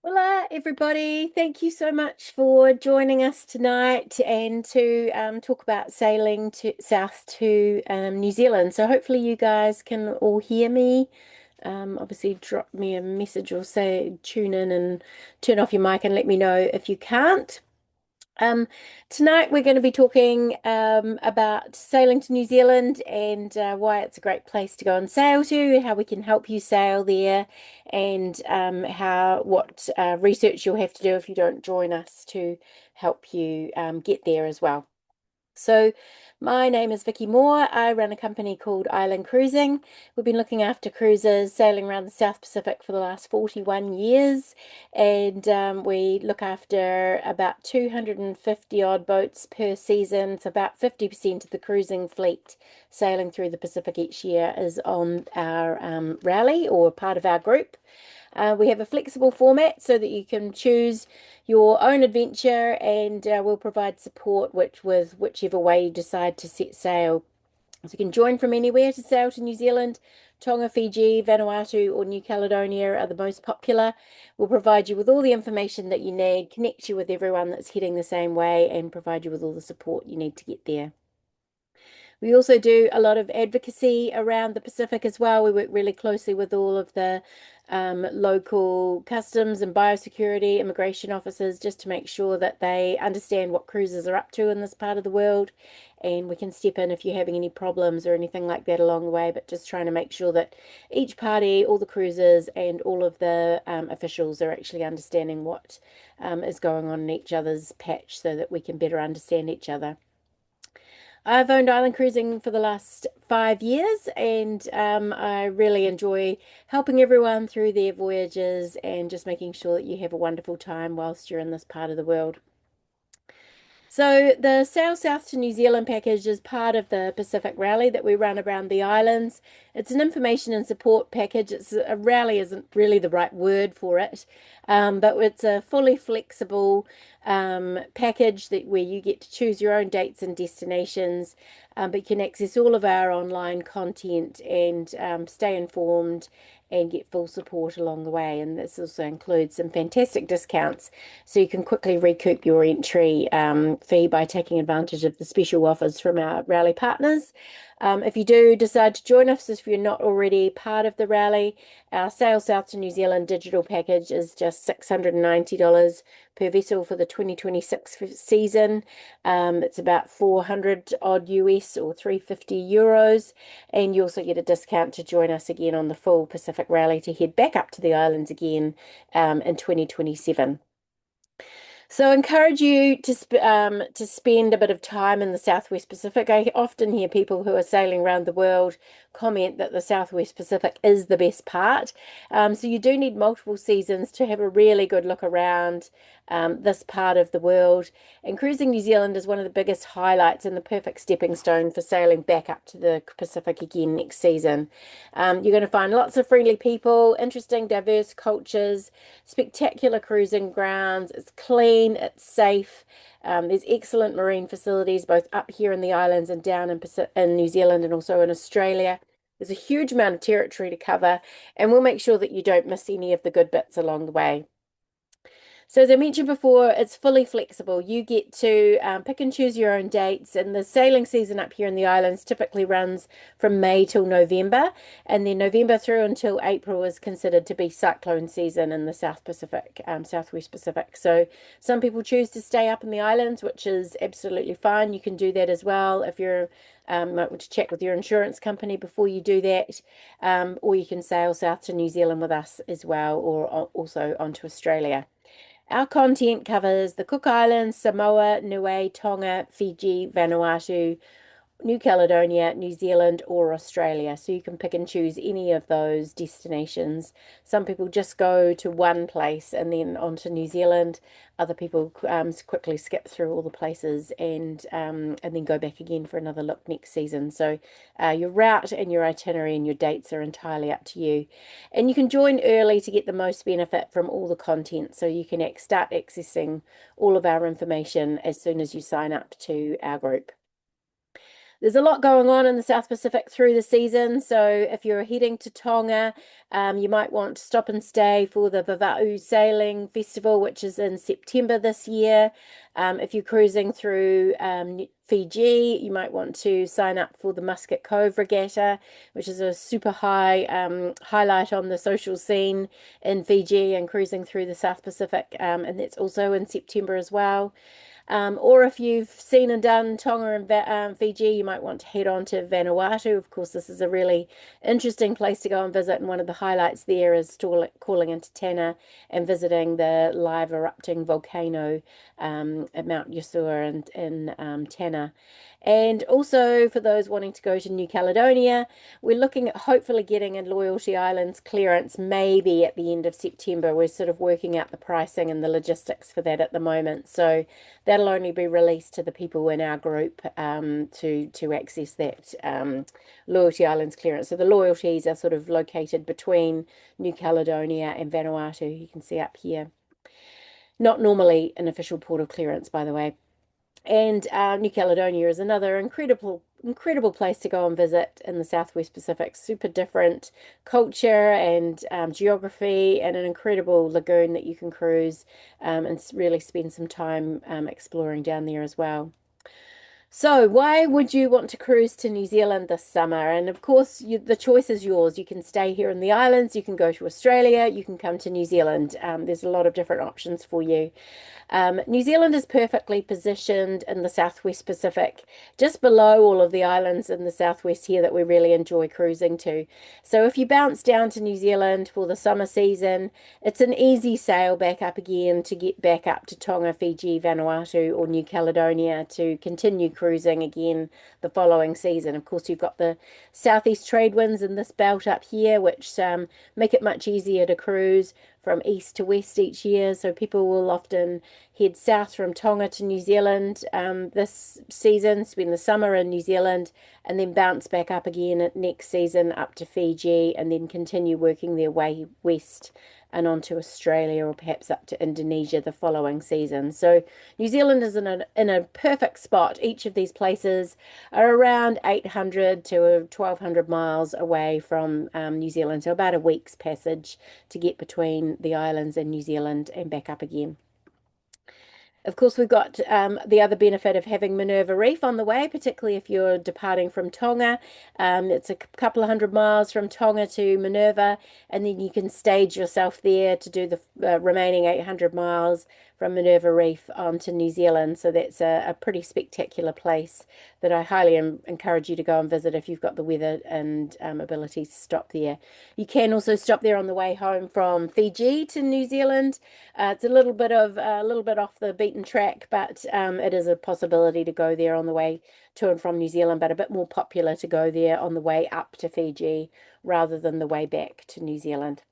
Hola, everybody. Thank you so much for joining us tonight and to talk about sailing to south to New Zealand. So hopefully you guys can all hear me. Obviously, drop me a message or say tune in and turn off your mic and let me know if you can't. Um, Tonight we're going to be talking about sailing to New Zealand and why it's a great place to go and sail to, how we can help you sail there, and how what research you'll have to do if you don't join us to help you get there as well. So, my name is Vicky Moore. I run a company called Island Cruising. We've been looking after cruisers sailing around the South Pacific for the last 41 years, and we look after about 250 odd boats per season. It's about 50% of the cruising fleet sailing through the Pacific each year is on our rally or part of our group. We have a flexible format so that you can choose your own adventure, and we'll provide support with whichever way you decide to set sail. So you can join from anywhere to sail to New Zealand. Tonga, Fiji, Vanuatu, or New Caledonia are the most popular. We'll provide you with all the information that you need, connect you with everyone that's heading the same way, and provide you with all the support you need to get there. We also do a lot of advocacy around the Pacific as well. We work really closely with all of the local customs and biosecurity immigration officers just to make sure that they understand what cruisers are up to in this part of the world. And we can step in if you're having any problems or anything like that along the way, but just trying to make sure that each party, all the cruisers, and all of the officials are actually understanding what is going on in each other's patch so that we can better understand each other. I've owned Island Cruising for the last 5 years, and I really enjoy helping everyone through their voyages and just making sure that you have a wonderful time whilst you're in this part of the world. So the Sail South to New Zealand package is part of the Pacific Rally that we run around the islands. It's an information and support package. It's a rally isn't really the right word for it, but it's a fully flexible package that where you get to choose your own dates and destinations, but you can access all of our online content and stay informed and get full support along the way. And this also includes some fantastic discounts, so you can quickly recoup your entry fee by taking advantage of the special offers from our rally partners. If you do decide to join us, if you're not already part of the rally, our Sail South to New Zealand digital package is just $690 per vessel for the 2026 season. It's about 400 odd US or 350 euros, and you also get a discount to join us again on the full Pacific Rally to head back up to the islands again in 2027. So I encourage you to spend a bit of time in the Southwest Pacific. I often hear people who are sailing around the world comment that the Southwest Pacific is the best part. So you do need multiple seasons to have a really good look around this part of the world. And cruising New Zealand is one of the biggest highlights and the perfect stepping stone for sailing back up to the Pacific again next season. You're going to find lots of friendly people, interesting, diverse cultures, spectacular cruising grounds. It's clean, it's safe. There's excellent marine facilities both up here in the islands and down in New Zealand and also in Australia. There's a huge amount of territory to cover, and we'll make sure that you don't miss any of the good bits along the way. So as I mentioned before, it's fully flexible. You get to pick and choose your own dates, and the sailing season up here in the islands typically runs from May till November, and then November through until April is considered to be cyclone season in the South Pacific, Southwest Pacific. So some people choose to stay up in the islands, which is absolutely fine. You can do that as well if you're might want to check with your insurance company before you do that, or you can sail south to New Zealand with us as well, or also onto Australia. Our content covers the Cook Islands, Samoa, Niue, Tonga, Fiji, Vanuatu, New Caledonia, New Zealand, or Australia. So you can pick and choose any of those destinations. Some people just go to one place and then on to New Zealand. Other people quickly skip through all the places and then go back again for another look next season. So your route and your itinerary and your dates are entirely up to you. And you can join early to get the most benefit from all the content. So you can start accessing all of our information as soon as you sign up to our group. There's a lot going on in the South Pacific through the season. So if you're heading to Tonga, you might want to stop and stay for the Vava'u Sailing Festival, which is in September this year. If you're cruising through Fiji, you might want to sign up for the Musket Cove Regatta, which is a super high highlight on the social scene in Fiji and cruising through the South Pacific. And that's also in September as well. Or if you've seen and done Tonga and Fiji, you might want to head on to Vanuatu. Of course, this is a really interesting place to go and visit, and one of the highlights there is calling into Tanna and visiting the live erupting volcano at Mount Yasur in Tanna. And also for those wanting to go to New Caledonia, we're looking at hopefully getting a Loyalty Islands clearance maybe at the end of September. We're sort of working out the pricing and the logistics for that at the moment. So that'll only be released to the people in our group to access that Loyalty Islands clearance. So the loyalties are sort of located between New Caledonia and Vanuatu. You can see up here. Not normally an official port of clearance, by the way. And New Caledonia is another incredible place to go and visit in the Southwest Pacific. Super different culture and geography, and an incredible lagoon that you can cruise and really spend some time exploring down there as well. So, why would you want to cruise to New Zealand this summer? And of course, the choice is yours. You can stay here in the islands, you can go to Australia, you can come to New Zealand. There's a lot of different options for you. New Zealand is perfectly positioned in the Southwest Pacific, just below all of the islands in the Southwest here that we really enjoy cruising to. So if you bounce down to New Zealand for the summer season, it's an easy sail back up again to get back up to Tonga, Fiji, Vanuatu, or New Caledonia to continue cruising again the following season. Of course, you've got the southeast trade winds in this belt up here, which make it much easier to cruise from east to west each year. So people will often head south from Tonga to New Zealand this season, spend the summer in New Zealand, and then bounce back up again at next season up to Fiji, and then continue working their way west and on to Australia or perhaps up to Indonesia the following season. So New Zealand is in a perfect spot. Each of these places are around 800 to 1200 miles away from New Zealand, so about a week's passage to get between the islands and New Zealand and back up again. Of course, we've got the other benefit of having Minerva Reef on the way, particularly if you're departing from Tonga. It's a couple of hundred miles from Tonga to Minerva, and then you can stage yourself there to do the remaining 800 miles from Minerva Reef onto New Zealand. So that's a pretty spectacular place that I highly encourage you to go and visit if you've got the weather and ability to stop there. You can also stop there on the way home from Fiji to New Zealand. It's a little bit off the beaten track, but it is a possibility to go there on the way to and from New Zealand, but a bit more popular to go there on the way up to Fiji rather than the way back to New Zealand.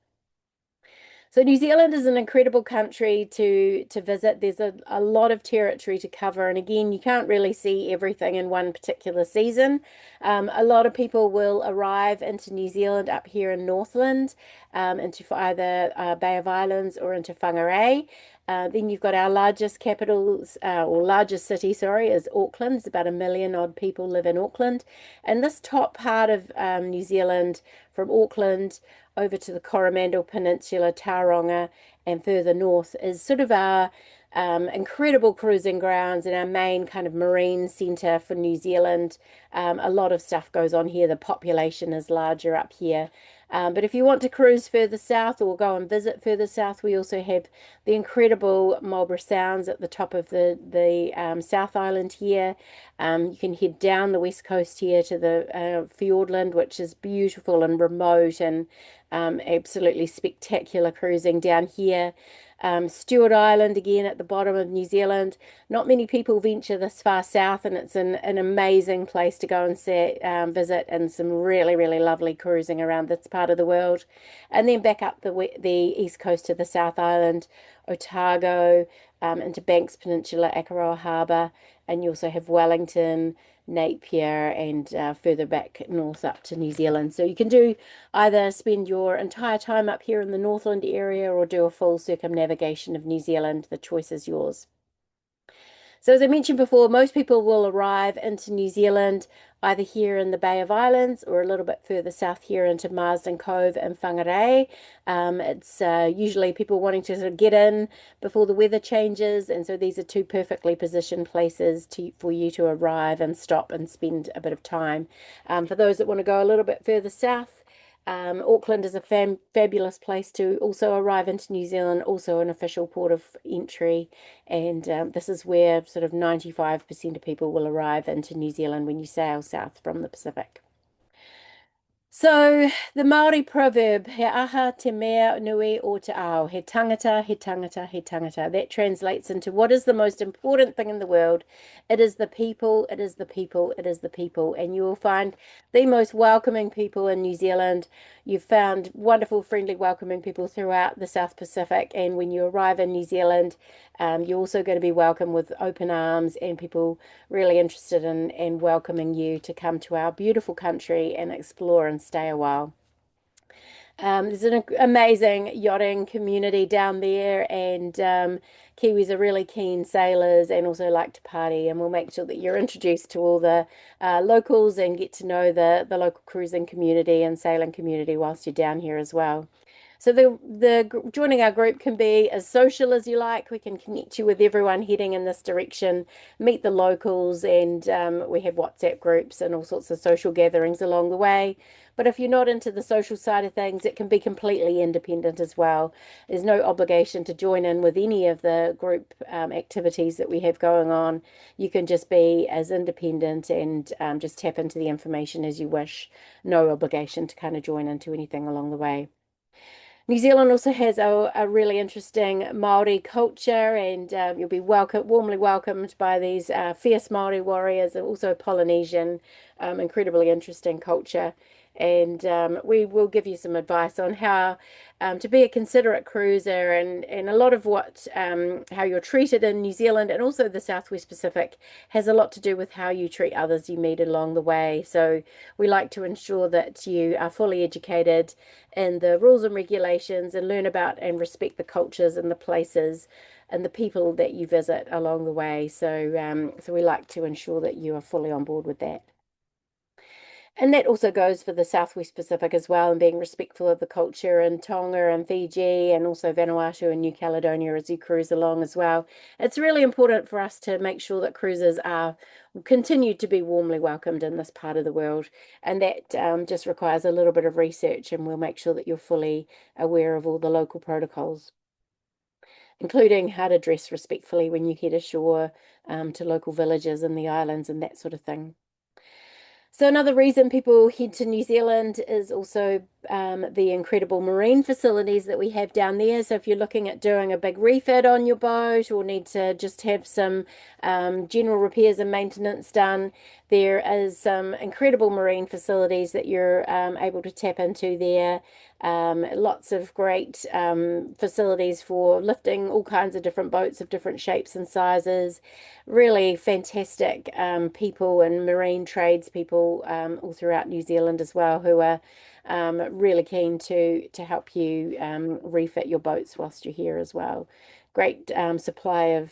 So New Zealand is an incredible country to visit. There's a lot of territory to cover, and again, you can't really see everything in one particular season. A lot of people will arrive into New Zealand up here in Northland, into either Bay of Islands or into Whangarei. Then you've got our largest capitals, or largest city, sorry, is Auckland. There's about 1 million odd people live in Auckland. And this top part of New Zealand, from Auckland over to the Coromandel Peninsula, Tauranga, and further north, is sort of our incredible cruising grounds and our main kind of marine centre for New Zealand. A lot of stuff goes on here. The population is larger up here. But if you want to cruise further south or go and visit further south, we also have the incredible Marlborough Sounds at the top of the South Island here. You can head down the west coast here to the Fiordland, which is beautiful and remote and absolutely spectacular cruising down here. Stewart Island again at the bottom of New Zealand. Not many people venture this far south, and it's an amazing place to go and visit, and some really lovely cruising around this part of the world. And then back up the east coast to the South Island, Otago, into Banks Peninsula, Akaroa Harbour, and you also have Wellington, Napier, and further back north up to New Zealand. So you can do either spend your entire time up here in the Northland area or do a full circumnavigation of New Zealand. The choice is yours. So as I mentioned before, most people will arrive into New Zealand either here in the Bay of Islands or a little bit further south here into Marsden Cove and Whangarei. It's usually people wanting to sort of get in before the weather changes, and so these are two perfectly positioned places for you to arrive and stop and spend a bit of time. For those that want to go a little bit further south, Auckland is a fabulous place to also arrive into New Zealand, also an official port of entry. And this is where sort of 95% of people will arrive into New Zealand when you sail south from the Pacific. So the Maori proverb, he aha te mea nui o te ao, he tangata, he tangata, he tangata. That translates into what is the most important thing in the world? It is the people, it is the people, it is the people. And you will find the most welcoming people in New Zealand. You've found wonderful, friendly, welcoming people throughout the South Pacific. And when you arrive in New Zealand, you're also going to be welcomed with open arms and people really interested in welcoming you to come to our beautiful country and explore and stay a while. There's an amazing yachting community down there, and Kiwis are really keen sailors and also like to party. And we'll make sure that you're introduced to all the locals and get to know the local cruising community and sailing community whilst you're down here as well. So the joining our group can be as social as you like. We can connect you with everyone heading in this direction, meet the locals, and we have WhatsApp groups and all sorts of social gatherings along the way. But if you're not into the social side of things, it can be completely independent as well. There's no obligation to join in with any of the group activities that we have going on. You can just be as independent and just tap into the information as you wish. No obligation to kind of join into anything along the way. New Zealand also has a really interesting Māori culture, and you'll be warmly welcomed by these fierce Māori warriors, and also Polynesian, incredibly interesting culture. And we will give you some advice on how to be a considerate cruiser, and a lot of what how you're treated in New Zealand and also the Southwest Pacific has a lot to do with how you treat others you meet along the way. So we like to ensure that you are fully educated in the rules and regulations and learn about and respect the cultures and the places and the people that you visit along the way. So we like to ensure that you are fully on board with that. And that also goes for the Southwest Pacific as well, and being respectful of the culture in Tonga and Fiji and also Vanuatu and New Caledonia as you cruise along as well. It's really important for us to make sure that cruisers are continue to be warmly welcomed in this part of the world. And that just requires a little bit of research, and we'll make sure that you're fully aware of all the local protocols, including how to dress respectfully when you head ashore to local villages in the islands and that sort of thing. So another reason people head to New Zealand is also the incredible marine facilities that we have down there. So if you're looking at doing a big refit on your boat or need to just have some general repairs and maintenance done, there is some incredible marine facilities that you're able to tap into there. Lots of great facilities for lifting all kinds of different boats of different shapes and sizes. Really fantastic people and marine tradespeople all throughout New Zealand as well, who are really keen to help you refit your boats whilst you're here as well. Great supply of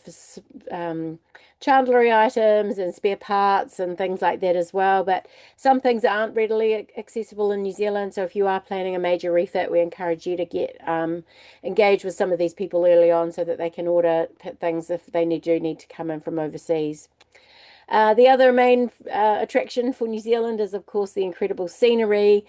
chandlery items and spare parts and things like that as well. But some things aren't readily accessible in New Zealand. So if you are planning a major refit, we encourage you to get engaged with some of these people early on so that they can order things if they need to come in from overseas. The other main attraction for New Zealand is, of course, the incredible scenery.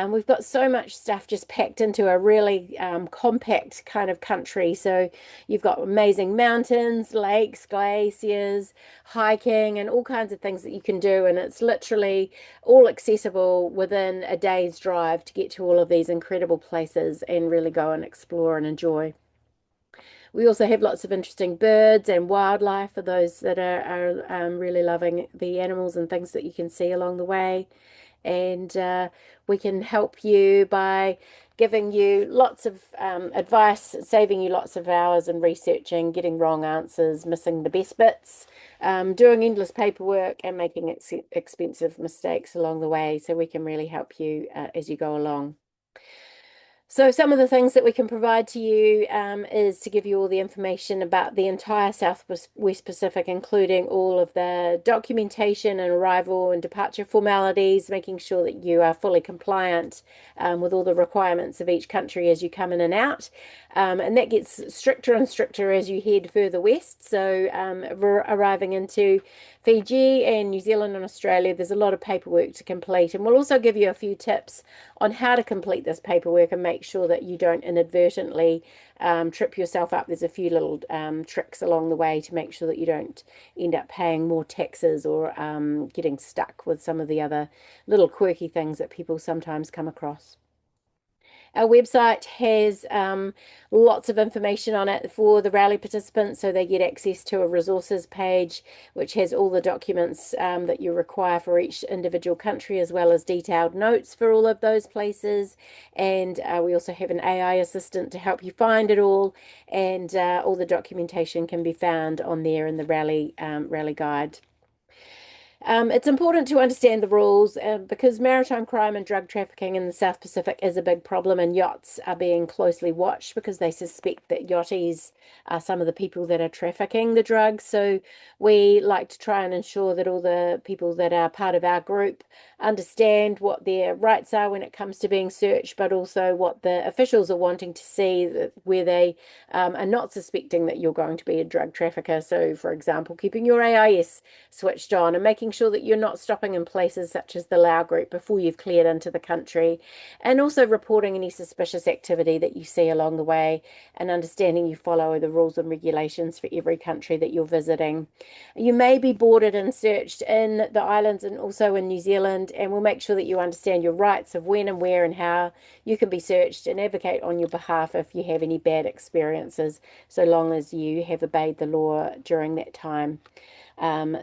We've got so much stuff just packed into a really compact kind of country. So you've got amazing mountains, lakes, glaciers, hiking, and all kinds of things that you can do. And it's literally all accessible within a day's drive to get to all of these incredible places and really go and explore and enjoy. We also have lots of interesting birds and wildlife for those that are really loving the animals and things that you can see along the way. And we can help you by giving you lots of advice, saving you lots of hours and researching, getting wrong answers, missing the best bits, doing endless paperwork and making expensive mistakes along the way. So we can really help you as you go along. So some of the things that we can provide to you is to give you all the information about the entire Southwest Pacific, including all of the documentation and arrival and departure formalities, making sure that you are fully compliant with all the requirements of each country as you come in and out. And that gets stricter and stricter as you head further west. So arriving into Fiji and New Zealand and Australia, there's a lot of paperwork to complete. And we'll also give you a few tips on how to complete this paperwork and make sure that you don't inadvertently trip yourself up. There's a few little tricks along the way to make sure that you don't end up paying more taxes or getting stuck with some of the other little quirky things that people sometimes come across. Our website has lots of information on it for the rally participants, so they get access to a resources page which has all the documents that you require for each individual country, as well as detailed notes for all of those places. And we also have an AI assistant to help you find it all, and all the documentation can be found on there in the rally guide. It's important to understand the rules because maritime crime and drug trafficking in the South Pacific is a big problem, and yachts are being closely watched because they suspect that yachties are some of the people that are trafficking the drugs. So we like to try and ensure that all the people that are part of our group understand what their rights are when it comes to being searched, but also what the officials are wanting to see, where they are not suspecting that you're going to be a drug trafficker. So, for example, keeping your AIS switched on and making sure that you're not stopping in places such as the Lao group before you've cleared into the country, and also reporting any suspicious activity that you see along the way, and understanding you follow the rules and regulations for every country that you're visiting. You may be boarded and searched in the islands and also in New Zealand, and we'll make sure that you understand your rights of when and where and how you can be searched, and advocate on your behalf if you have any bad experiences, so long as you have obeyed the law during that time.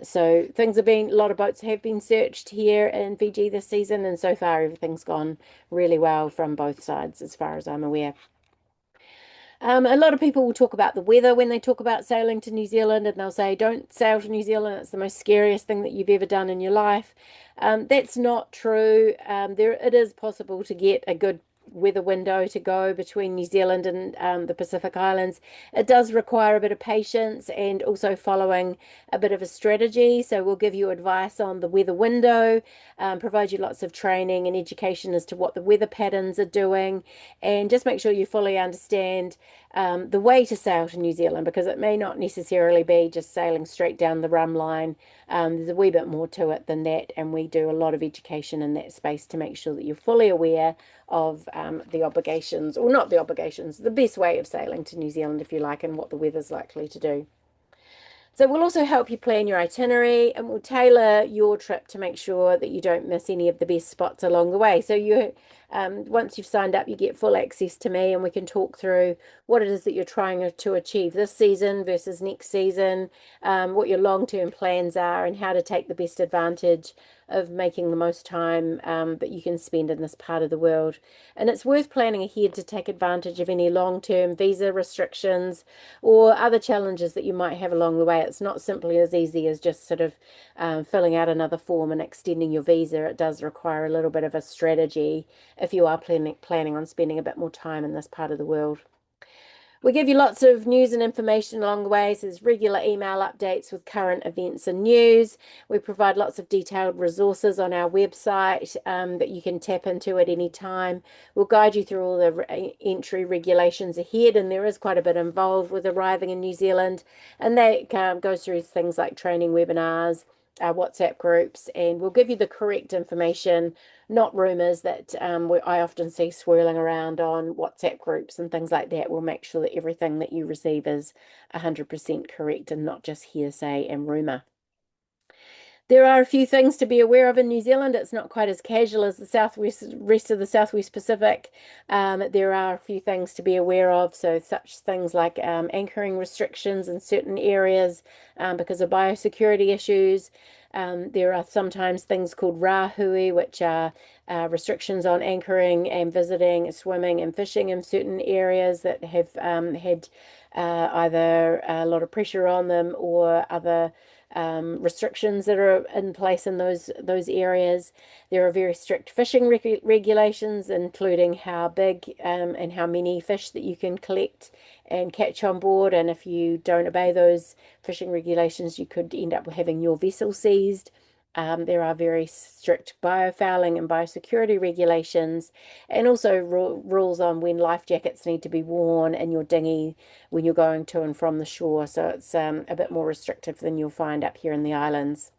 So things have been, a lot of boats have been searched here in Fiji this season, and so far everything's gone really well from both sides, as far as I'm aware. A lot of people will talk about the weather when they talk about sailing to New Zealand, and they'll say, don't sail to New Zealand, it's the most scariest thing that you've ever done in your life. That's not true. It is possible to get a good weather window to go between New Zealand and the Pacific Islands. It does require a bit of patience and also following a bit of a strategy. So we'll give you advice on the weather window, provide you lots of training and education as to what the weather patterns are doing, and just make sure you fully understand the way to sail to New Zealand, because it may not necessarily be just sailing straight down the rum line. There's a wee bit more to it than that, and we do a lot of education in that space to make sure that you're fully aware of the obligations, or not the obligations, the best way of sailing to New Zealand, if you like, and what the weather's likely to do. So we'll also help you plan your itinerary, and we'll tailor your trip to make sure that you don't miss any of the best spots along the way. So once you've signed up, you get full access to me, and we can talk through what it is that you're trying to achieve this season versus next season, what your long-term plans are, and how to take the best advantage of making the most time that you can spend in this part of the world. And it's worth planning ahead to take advantage of any long-term visa restrictions or other challenges that you might have along the way. It's not simply as easy as just sort of filling out another form and extending your visa. It does require a little bit of a strategy if you are planning on spending a bit more time in this part of the world. We give you lots of news and information along the way. So there's regular email updates with current events and news. We provide lots of detailed resources on our website that you can tap into at any time. We'll guide you through all the entry regulations ahead, and there is quite a bit involved with arriving in New Zealand. And that goes through things like training webinars, WhatsApp groups, and we'll give you the correct information, not rumors that I often see swirling around on WhatsApp groups and things like that. We'll make sure that everything that you receive is 100% correct and not just hearsay and rumor. There are a few things to be aware of in New Zealand. It's not quite as casual as the rest of the Southwest Pacific. There are a few things to be aware of. So such things like anchoring restrictions in certain areas because of biosecurity issues. There are sometimes things called rahui, which are restrictions on anchoring and visiting, swimming and fishing in certain areas that have had either a lot of pressure on them or other restrictions that are in place in those areas. There are very strict fishing regulations, including how big and how many fish that you can collect and catch on board. And if you don't obey those fishing regulations, you could end up having your vessel seized. There are very strict biofouling and biosecurity regulations, and also rules on when life jackets need to be worn in your dinghy when you're going to and from the shore. So it's a bit more restrictive than you'll find up here in the islands.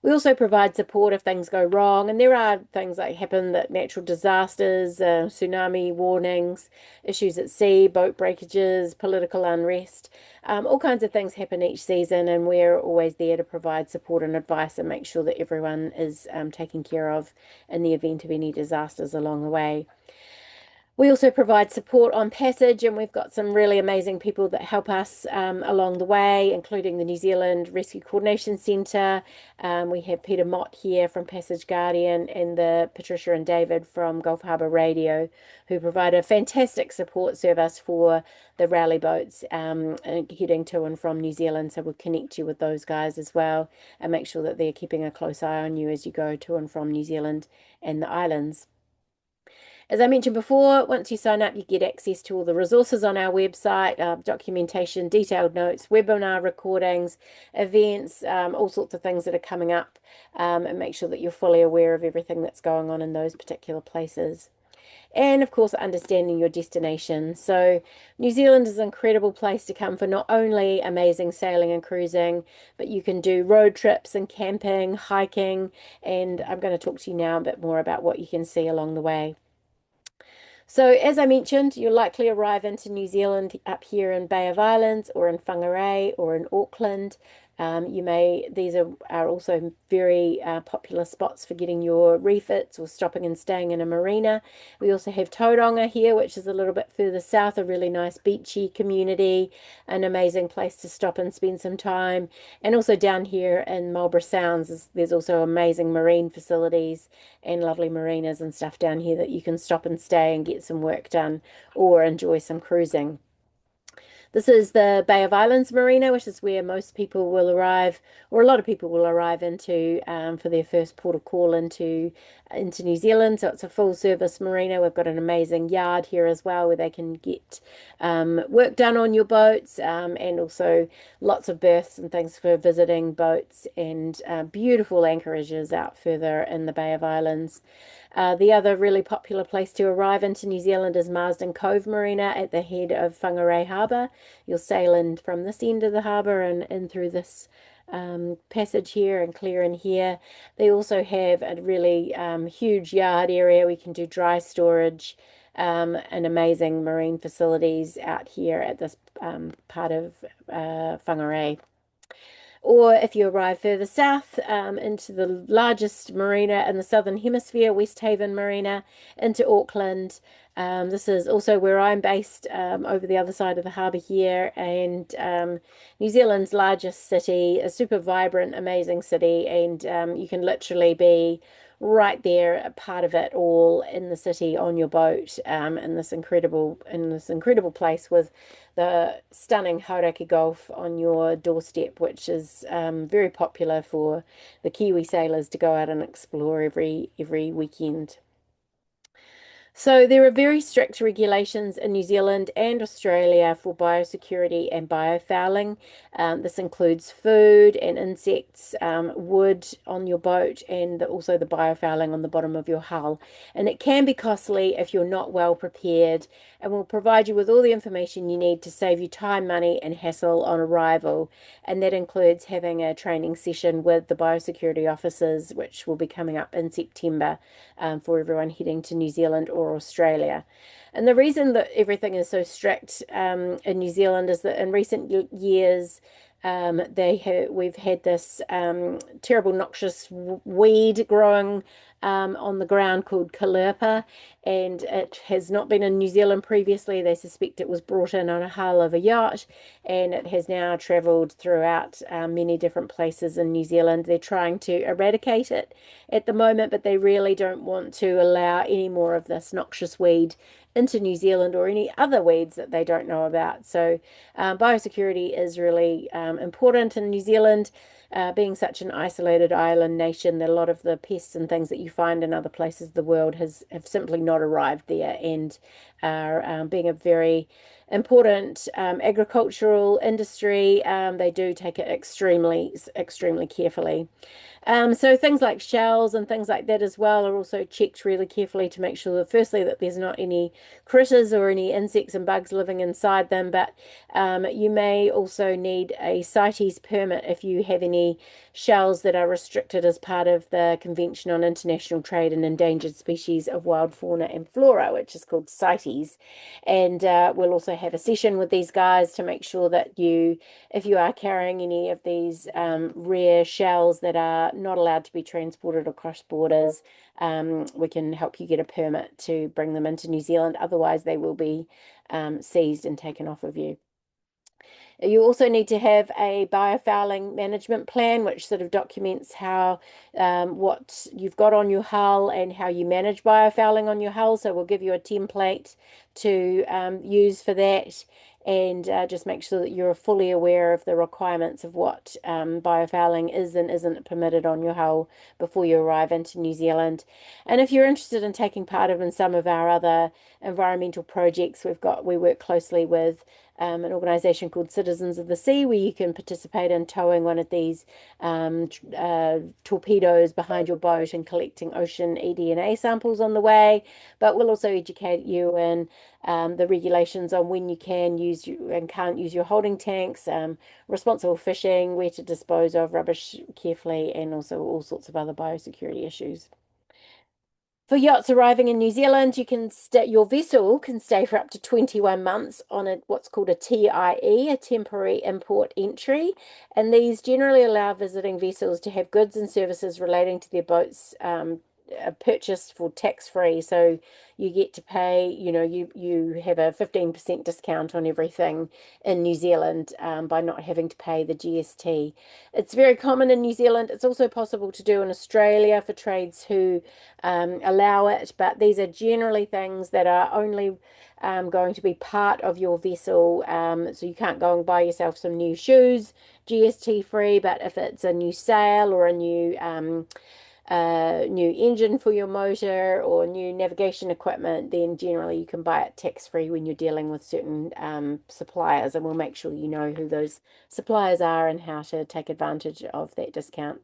We also provide support if things go wrong, and there are things that happen, that natural disasters, tsunami warnings, issues at sea, boat breakages, political unrest, all kinds of things happen each season, and we're always there to provide support and advice and make sure that everyone is taken care of in the event of any disasters along the way. We also provide support on passage, and we've got some really amazing people that help us along the way, including the New Zealand Rescue Coordination Centre. We have Peter Mott here from Passage Guardian, and the Patricia and David from Gulf Harbour Radio, who provide a fantastic support service for the rally boats heading to and from New Zealand. So we'll connect you with those guys as well and make sure that they're keeping a close eye on you as you go to and from New Zealand and the islands. As I mentioned before, once you sign up, you get access to all the resources on our website, documentation, detailed notes, webinar recordings, events, all sorts of things that are coming up, and make sure that you're fully aware of everything that's going on in those particular places. And of course, understanding your destination. So New Zealand is an incredible place to come for not only amazing sailing and cruising, but you can do road trips and camping, hiking, and I'm going to talk to you now a bit more about what you can see along the way. So, as I mentioned, you'll likely arrive into New Zealand up here in Bay of Islands or in Whangarei or in Auckland. These are also very popular spots for getting your refits or stopping and staying in a marina. We also have Tauranga here, which is a little bit further south, a really nice beachy community, an amazing place to stop and spend some time. And also down here in Marlborough Sounds, there's also amazing marine facilities and lovely marinas and stuff down here that you can stop and stay and get some work done or enjoy some cruising. This is the Bay of Islands Marina, which is where most people will arrive, or a lot of people will arrive into for their first port of call into New Zealand. So it's a full service marina. We've got an amazing yard here as well where they can get work done on your boats, and also lots of berths and things for visiting boats, and beautiful anchorages out further in the Bay of Islands. The other really popular place to arrive into New Zealand is Marsden Cove Marina at the head of Whangarei Harbour. You'll sail in from this end of the harbour and in through this passage here and clear in here. They also have a really huge yard area. We can do dry storage and amazing marine facilities out here at this part of Whangarei. Or if you arrive further south into the largest marina in the Southern Hemisphere, West Haven Marina, into Auckland. This is also where I'm based, over the other side of the harbour here, and New Zealand's largest city, a super vibrant, amazing city, and you can literally be right there, a part of it all in the city on your boat, in this incredible place with the stunning Hauraki Gulf on your doorstep, which is very popular for the Kiwi sailors to go out and explore every weekend. So there are very strict regulations in New Zealand and Australia for biosecurity and biofouling. This includes food and insects, wood on your boat, and also the biofouling on the bottom of your hull. And it can be costly if you're not well prepared, and will provide you with all the information you need to save you time, money, and hassle on arrival. And that includes having a training session with the biosecurity officers, which will be coming up in September for everyone heading to New Zealand or Australia. And the reason that everything is so strict in New Zealand is that in recent years, we've had this terrible noxious weed growing on the ground called Callirpa, and it has not been in New Zealand previously. They suspect it was brought in on a hull of a yacht, and it has now travelled throughout many different places in New Zealand. They're trying to eradicate it at the moment, but they really don't want to allow any more of this noxious weed into New Zealand or any other weeds that they don't know about. So biosecurity is really important in New Zealand. Being such an isolated island nation, that a lot of the pests and things that you find in other places of the world have simply not arrived there, and are being a very important agricultural industry. They do take it extremely carefully. So things like shells and things like that as well are also checked really carefully to make sure that firstly that there's not any critters or any insects and bugs living inside them, but you may also need a CITES permit if you have any shells that are restricted as part of the Convention on International Trade in Endangered Species of Wild Fauna and Flora, which is called CITES. And we'll also have a session with these guys to make sure that if you are carrying any of these rare shells that are not allowed to be transported across borders, we can help you get a permit to bring them into New Zealand. Otherwise, they will be seized and taken off of you. You also need to have a biofouling management plan, which sort of documents how what you've got on your hull and how you manage biofouling on your hull. So we'll give you a template to use for that, and just make sure that you're fully aware of the requirements of what biofouling is and isn't permitted on your hull before you arrive into New Zealand. And if you're interested in taking part in some of our other environmental projects, we work closely with an organisation called Citizens of the Sea, where you can participate in towing one of these torpedoes behind your boat and collecting ocean eDNA samples on the way. But we'll also educate you in the regulations on when you can use and can't use your holding tanks, responsible fishing, where to dispose of rubbish carefully, and also all sorts of other biosecurity issues. For yachts arriving in New Zealand, your vessel can stay for up to 21 months on what's called a TIE, a temporary import entry, and these generally allow visiting vessels to have goods and services relating to their boats purchased for tax-free. So you get to pay, you have a 15% discount on everything in New Zealand by not having to pay the GST. It's very common in New Zealand. It's also possible to do in Australia for trades who allow it, but these are generally things that are only going to be part of your vessel. So you can't go and buy yourself some new shoes, GST free, but if it's a new sail or a new engine for your motor or new navigation equipment, then generally you can buy it tax-free when you're dealing with certain suppliers, and we'll make sure you know who those suppliers are and how to take advantage of that discount.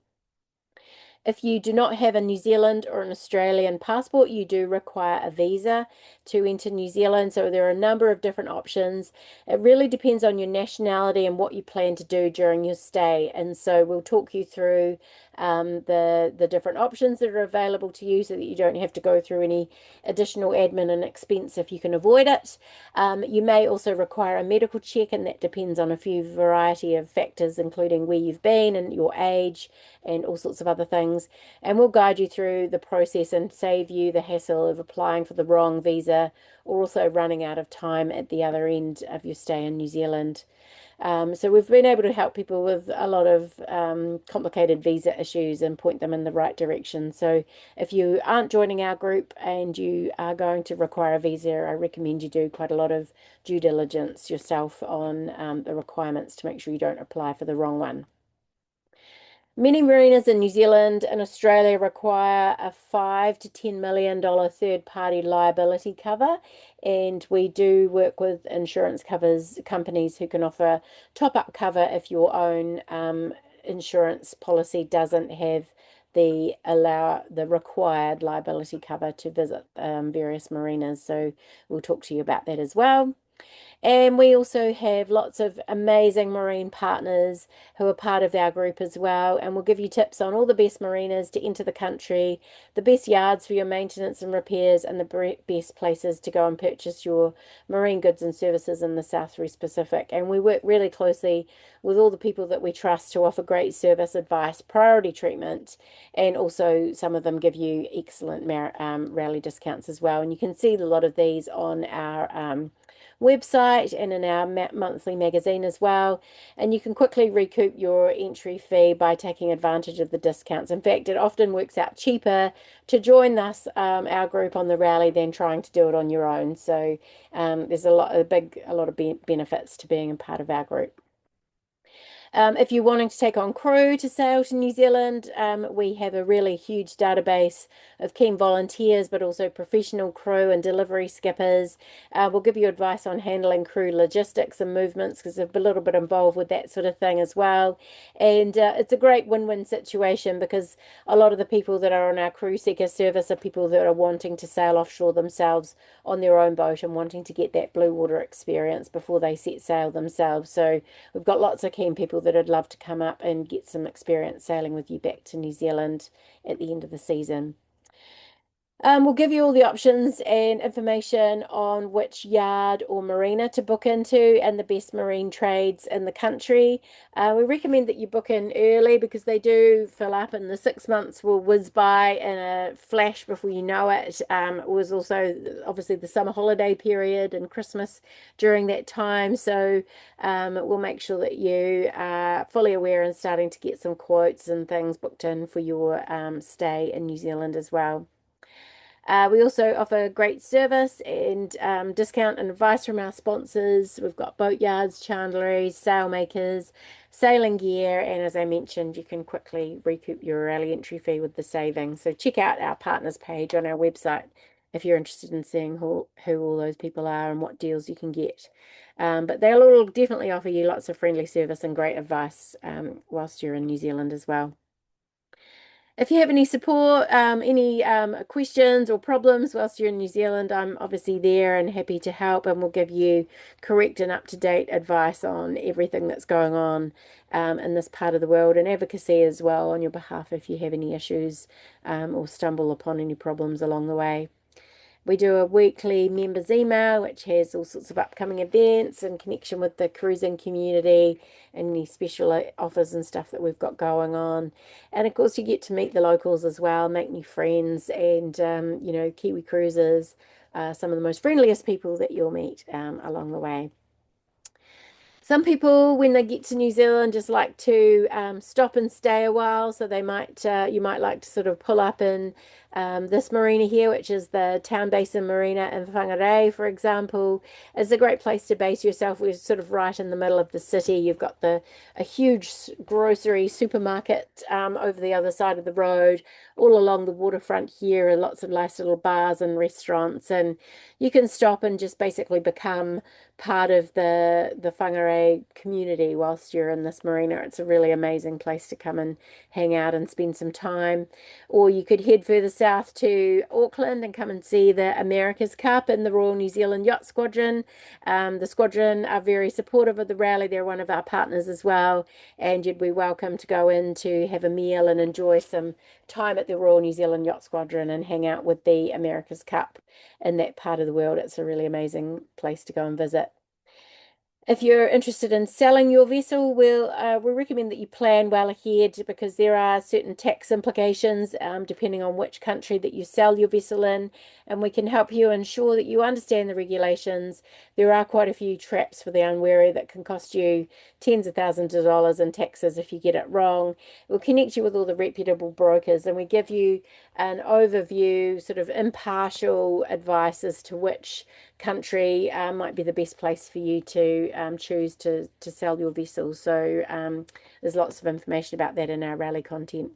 If you do not have a New Zealand or an Australian passport, you do require a visa to enter New Zealand. So there are a number of different options. It really depends on your nationality and what you plan to do during your stay. And so we'll talk you through the different options that are available to you so that you don't have to go through any additional admin and expense if you can avoid it. You may also require a medical check, and that depends on a variety of factors, including where you've been and your age and all sorts of other things. And we'll guide you through the process and save you the hassle of applying for the wrong visa or also running out of time at the other end of your stay in New Zealand. So we've been able to help people with a lot of complicated visa issues and point them in the right direction. So if you aren't joining our group and you are going to require a visa, I recommend you do quite a lot of due diligence yourself on the requirements to make sure you don't apply for the wrong one. Many marinas in New Zealand and Australia require a $5 to $10 million third-party liability cover, and we do work with insurance companies who can offer top-up cover if your own insurance policy doesn't have the required liability cover to visit various marinas. So we'll talk to you about that as well. And we also have lots of amazing marine partners who are part of our group as well. And we'll give you tips on all the best marinas to enter the country, the best yards for your maintenance and repairs, and the best places to go and purchase your marine goods and services in the Southwest Pacific. And we work really closely with all the people that we trust to offer great service, advice, priority treatment, and also some of them give you excellent rally discounts as well. And you can see a lot of these on our website and in our monthly magazine as well. And you can quickly recoup your entry fee by taking advantage of the discounts. In fact, it often works out cheaper to join us, our group on the rally, than trying to do it on your own. So there's a lot of benefits to being a part of our group. If you're wanting to take on crew to sail to New Zealand, we have a really huge database of keen volunteers, but also professional crew and delivery skippers. We'll give you advice on handling crew logistics and movements because they're a little bit involved with that sort of thing as well. And it's a great win-win situation because a lot of the people that are on our crew seeker service are people that are wanting to sail offshore themselves on their own boat and wanting to get that blue water experience before they set sail themselves. So we've got lots of keen people that would love to come up and get some experience sailing with you back to New Zealand at the end of the season. We'll give you all the options and information on which yard or marina to book into and the best marine trades in the country. We recommend that you book in early because they do fill up and the 6 months will whiz by in a flash before you know it. It was also obviously the summer holiday period and Christmas during that time. So we'll make sure that you are fully aware and starting to get some quotes and things booked in for your stay in New Zealand as well. We also offer great service and discount and advice from our sponsors. We've got boatyards, chandleries, sailmakers, sailing gear, and as I mentioned, you can quickly recoup your rally entry fee with the savings. So check out our partners page on our website if you're interested in seeing who all those people are and what deals you can get. But they'll all definitely offer you lots of friendly service and great advice whilst you're in New Zealand as well. If you have any support, any questions or problems whilst you're in New Zealand, I'm obviously there and happy to help, and we'll give you correct and up-to-date advice on everything that's going on in this part of the world and advocacy as well on your behalf if you have any issues or stumble upon any problems along the way. We do a weekly members email, which has all sorts of upcoming events in connection with the cruising community and any special offers and stuff that we've got going on. And of course, you get to meet the locals as well, make new friends, and Kiwi cruisers are some of the most friendliest people that you'll meet along the way. Some people, when they get to New Zealand, just like to stop and stay a while. So you might like to sort of pull up in this marina here, which is the Town Basin Marina in Whangarei, for example. It's a great place to base yourself. We're sort of right in the middle of the city. You've got a huge grocery supermarket over the other side of the road, all along the waterfront here, and lots of nice little bars and restaurants. And you can stop and just basically become part of the Whangarei community whilst you're in this marina. It's a really amazing place to come and hang out and spend some time. Or you could head further south to Auckland and come and see the America's Cup in the Royal New Zealand Yacht Squadron. The squadron are very supportive of the rally. They're one of our partners as well, and you'd be welcome to go in to have a meal and enjoy some time at the Royal New Zealand Yacht Squadron and hang out with the America's Cup in that part of the world. It's a really amazing place to go and visit. If you're interested in selling your vessel, we recommend that you plan well ahead because there are certain tax implications depending on which country that you sell your vessel in, and we can help you ensure that you understand the regulations. There are quite a few traps for the unwary that can cost you tens of thousands of dollars in taxes if you get it wrong. We'll connect you with all the reputable brokers, and we give you an overview, sort of impartial advice as to which country might be the best place for you to choose to sell your vessel. So there's lots of information about that in our rally content.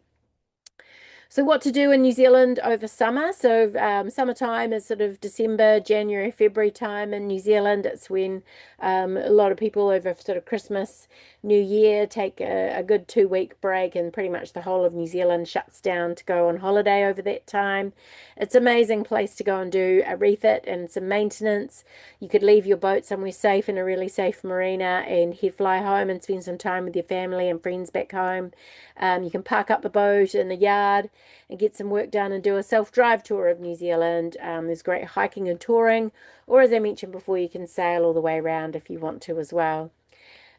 So what to do in New Zealand over summer? So summertime is sort of December, January, February time in New Zealand. It's when a lot of people over sort of Christmas, New Year take a good 2 week break, and pretty much the whole of New Zealand shuts down to go on holiday over that time. It's an amazing place to go and do a refit and some maintenance. You could leave your boat somewhere safe in a really safe marina and fly home and spend some time with your family and friends back home. You can park up the boat in the yard and get some work done and do a self-drive tour of New Zealand. There's great hiking and touring, or as I mentioned before, you can sail all the way around if you want to as well.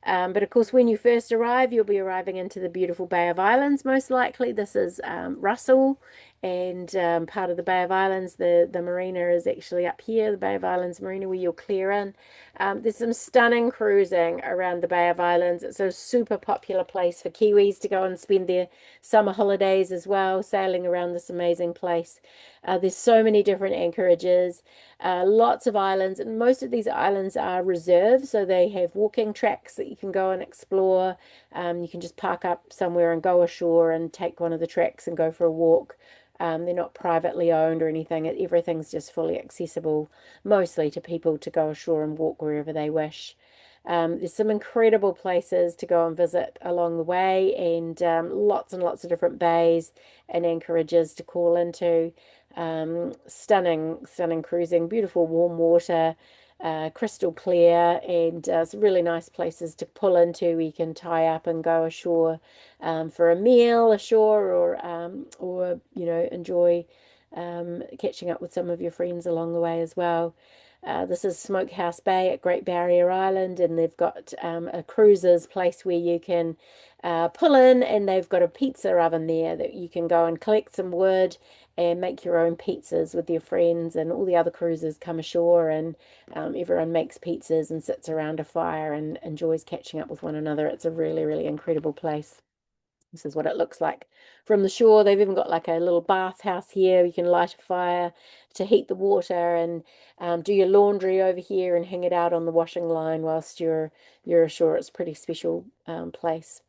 But of course, when you first arrive, you'll be arriving into the beautiful Bay of Islands, most likely. This is Russell, and part of the Bay of Islands. The marina is actually up here, the Bay of Islands Marina, where you'll clear in. There's some stunning cruising around the Bay of Islands. It's a super popular place for Kiwis to go and spend their summer holidays as well, sailing around this amazing place. There's so many different anchorages, lots of islands, and most of these islands are reserved, so they have walking tracks that you can go and explore. You can just park up somewhere and go ashore and take one of the tracks and go for a walk. They're not privately owned or anything. Everything's just fully accessible, mostly to people to go ashore and walk wherever they wish. There's some incredible places to go and visit along the way, and lots of different bays and anchorages to call into. Stunning cruising, beautiful warm water, crystal clear, and some really nice places to pull into where you can tie up and go ashore for a meal ashore, or enjoy catching up with some of your friends along the way as well. This is Smokehouse Bay at Great Barrier Island, and they've got a cruiser's place where you can pull in, and they've got a pizza oven there that you can go and collect some wood and make your own pizzas with your friends, and all the other cruisers come ashore, and everyone makes pizzas and sits around a fire and enjoys catching up with one another. It's a really, really incredible place. This is what it looks like from the shore. They've even got like a little bathhouse here. You can light a fire to heat the water, and do your laundry over here and hang it out on the washing line whilst you're ashore. It's a pretty special place.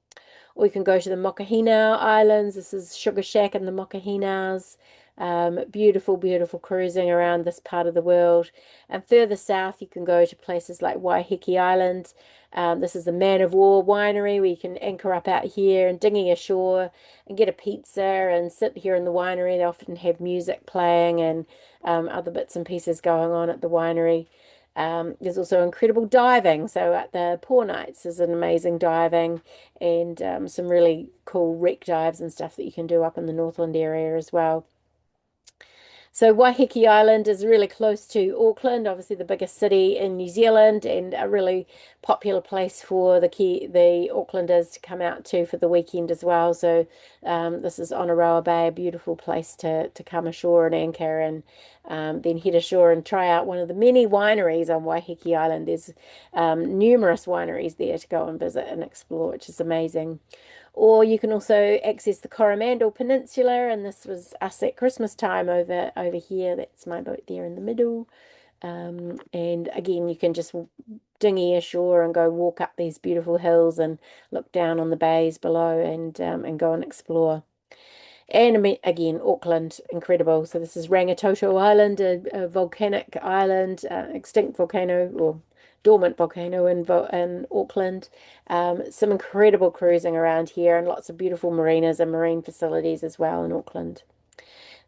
Or you can go to the Mokohinau Islands. This is Sugar Shack in the Mokohinau's. Beautiful, beautiful cruising around this part of the world. And further south, you can go to places like Waiheke Island. This is the Man of War winery, where you can anchor up out here and dinghy ashore and get a pizza and sit here in the winery. They often have music playing and other bits and pieces going on at the winery. There's also incredible diving. So at the Poor Nights, there's an amazing diving, and some really cool wreck dives and stuff that you can do up in the Northland area as well. So Waiheke Island is really close to Auckland, obviously the biggest city in New Zealand, and a really popular place for the Aucklanders to come out to for the weekend as well. So this is Onaroa Bay, a beautiful place to come ashore and anchor, and then head ashore and try out one of the many wineries on Waiheke Island. There's numerous wineries there to go and visit and explore, which is amazing. Or you can also access the Coromandel Peninsula, and this was us at Christmas time over here. That's my boat there in the middle. And again, you can just dinghy ashore and go walk up these beautiful hills and look down on the bays below, and go and explore. And again, Auckland, incredible. So this is Rangitoto Island, a volcanic island, extinct volcano or dormant volcano in Auckland. Some incredible cruising around here, and lots of beautiful marinas and marine facilities as well in Auckland.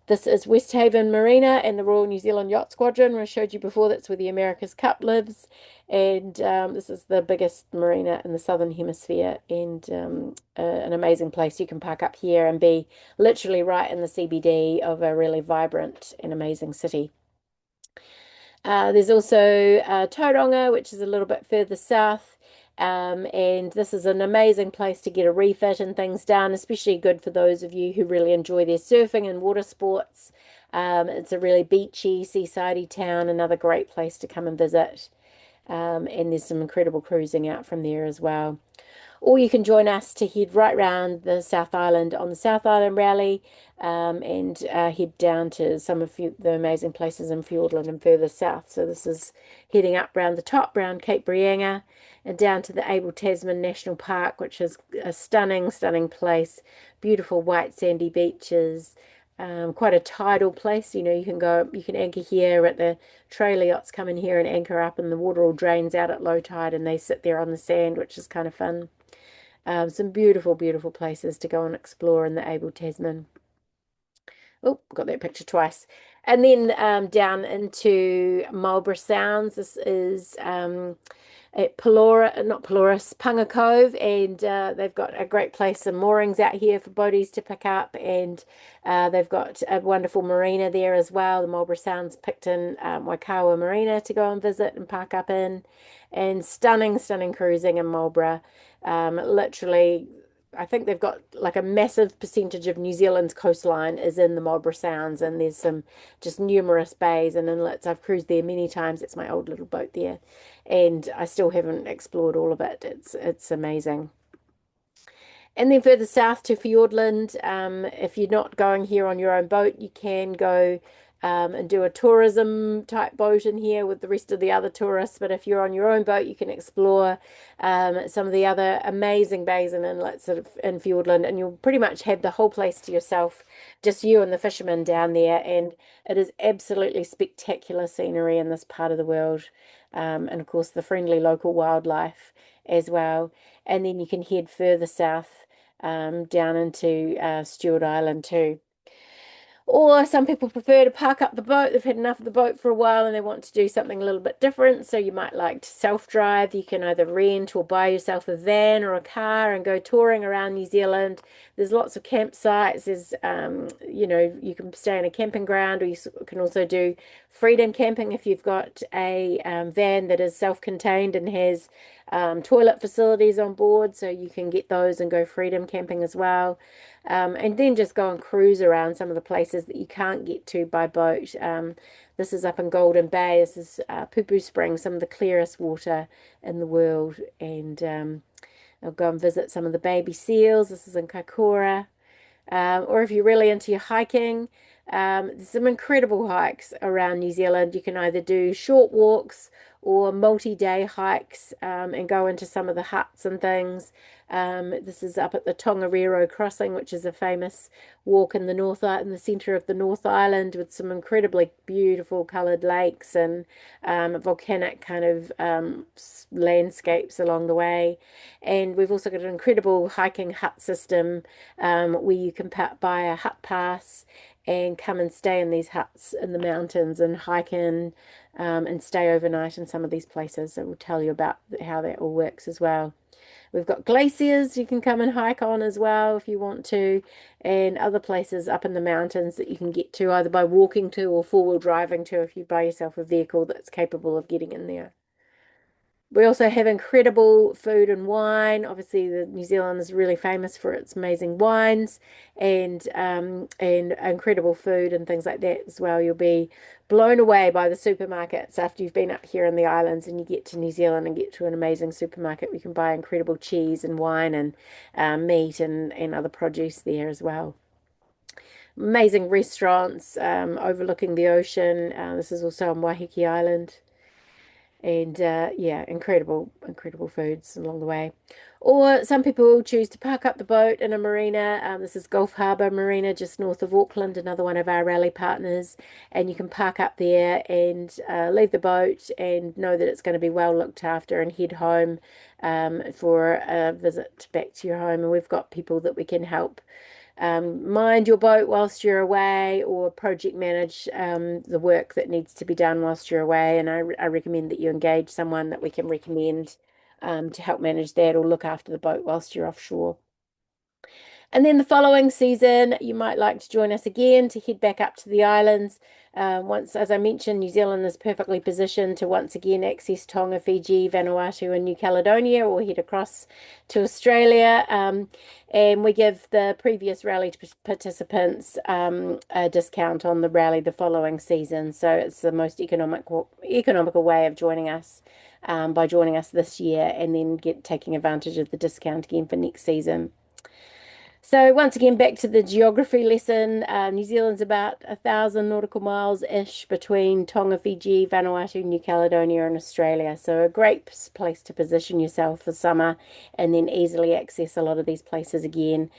This is West Haven Marina and the Royal New Zealand Yacht Squadron, I showed you before. That's where the America's Cup lives. And this is the biggest marina in the Southern Hemisphere, and an amazing place. You can park up here and be literally right in the CBD of a really vibrant and amazing city. There's also Tauranga, which is a little bit further south. And this is an amazing place to get a refit and things done, especially good for those of you who really enjoy their surfing and water sports. It's a really beachy, seasidey town, another great place to come and visit. And there's some incredible cruising out from there as well. Or you can join us to head right round the South Island on the South Island Rally, and head down to some of the amazing places in Fiordland and further south. So this is heading up round the top, round Cape Reinga, and down to the Abel Tasman National Park, which is a stunning, stunning place. Beautiful white sandy beaches, quite a tidal place. You can anchor here at the trailer yachts, come in here and anchor up, and the water all drains out at low tide, and they sit there on the sand, which is kind of fun. Some beautiful, beautiful places to go and explore in the Abel Tasman. Oh, got that picture twice. And then down into Marlborough Sounds. This is at Pelora, not Peloris, Punga Cove, and they've got a great place, some moorings out here for boaties to pick up, and they've got a wonderful marina there as well, the Marlborough Sounds Picton Waikawa Marina to go and visit and park up in, and stunning, stunning cruising in Marlborough. Literally I think they've got like a massive percentage of New Zealand's coastline is in the Marlborough Sounds, and there's some just numerous bays and inlets. I've cruised there many times. It's my old little boat there, and I still haven't explored all of it. It's amazing. And then further south to Fiordland, if you're not going here on your own boat, you can go and do a tourism type boat in here with the rest of the other tourists. But if you're on your own boat, you can explore some of the other amazing bays and inlets sort of in Fiordland, and you'll pretty much have the whole place to yourself, just you and the fishermen down there. And it is absolutely spectacular scenery in this part of the world. And of course, the friendly local wildlife as well. And then you can head further south down into Stewart Island too. Or some people prefer to park up the boat. They've had enough of the boat for a while and they want to do something a little bit different. So you might like to self-drive. You can either rent or buy yourself a van or a car and go touring around New Zealand. There's lots of campsites. There's, you can stay in a camping ground, or you can also do freedom camping if you've got a van that is self-contained and has toilet facilities on board. So you can get those and go freedom camping as well. And then just go and cruise around some of the places that you can't get to by boat. This is up in Golden Bay. This is Pupu Springs, some of the clearest water in the world. And I'll go and visit some of the baby seals. This is in Kaikoura. Or if you're really into your hiking, there's some incredible hikes around New Zealand. You can either do short walks or multi-day hikes and go into some of the huts and things. This is up at the Tongariro Crossing, which is a famous walk in the in the centre of the North Island, with some incredibly beautiful coloured lakes and volcanic kind of landscapes along the way. And we've also got an incredible hiking hut system where you can buy a hut pass and come and stay in these huts in the mountains and hike in and stay overnight in some of these places. So we'll tell you about how that all works as well. We've got glaciers you can come and hike on as well if you want to, and other places up in the mountains that you can get to either by walking to or four-wheel driving to if you buy yourself a vehicle that's capable of getting in there. We also have incredible food and wine. Obviously, New Zealand is really famous for its amazing wines and incredible food and things like that as well. You'll be blown away by the supermarkets after you've been up here in the islands and you get to New Zealand and get to an amazing supermarket. We can buy incredible cheese and wine and meat and other produce there as well. Amazing restaurants overlooking the ocean. This is also on Waiheke Island. And yeah, incredible foods along the way. Or some people choose to park up the boat in a marina. This is Gulf Harbour Marina, just north of Auckland, another one of our rally partners. And you can park up there and leave the boat and know that it's going to be well looked after and head home for a visit back to your home. And we've got people that we can help mind your boat whilst you're away, or project manage the work that needs to be done whilst you're away. And I recommend that you engage someone that we can recommend to help manage that or look after the boat whilst you're offshore. And then the following season, you might like to join us again to head back up to the islands. Once, as I mentioned, New Zealand is perfectly positioned to once again access Tonga, Fiji, Vanuatu, and New Caledonia, or head across to Australia. And we give the previous rally participants a discount on the rally the following season. So it's the most economical way of joining us by joining us this year, and then taking advantage of the discount again for next season. So once again, back to the geography lesson. New Zealand's about 1,000 nautical miles-ish between Tonga, Fiji, Vanuatu, New Caledonia, and Australia. So a great place to position yourself for summer and then easily access a lot of these places again,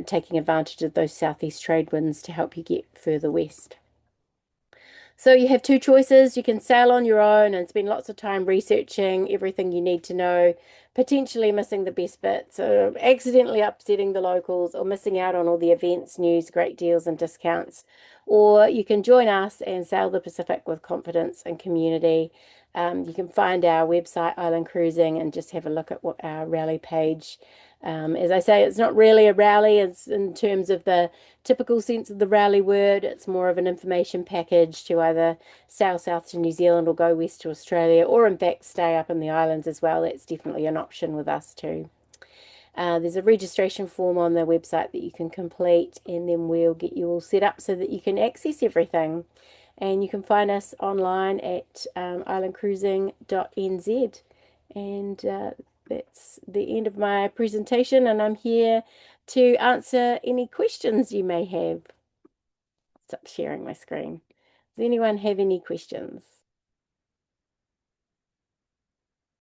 taking advantage of those southeast trade winds to help you get further west. So you have two choices. You can sail on your own and spend lots of time researching everything you need to know, potentially missing the best bits, or accidentally upsetting the locals, or missing out on all the events, news, great deals, and discounts. Or you can join us and sail the Pacific with confidence and community. You can find our website, Island Cruising, and just have a look at what our rally page. As I say, it's not really a rally. It's in terms of the typical sense of the rally word. It's more of an information package to either sail south to New Zealand or go west to Australia, or in fact stay up in the islands as well. That's definitely an option with us too. There's a registration form on the website that you can complete, and then we'll get you all set up so that you can access everything. And you can find us online at islandcruising.nz. And that's the end of my presentation, and I'm here to answer any questions you may have. Stop sharing my screen. Does anyone have any questions?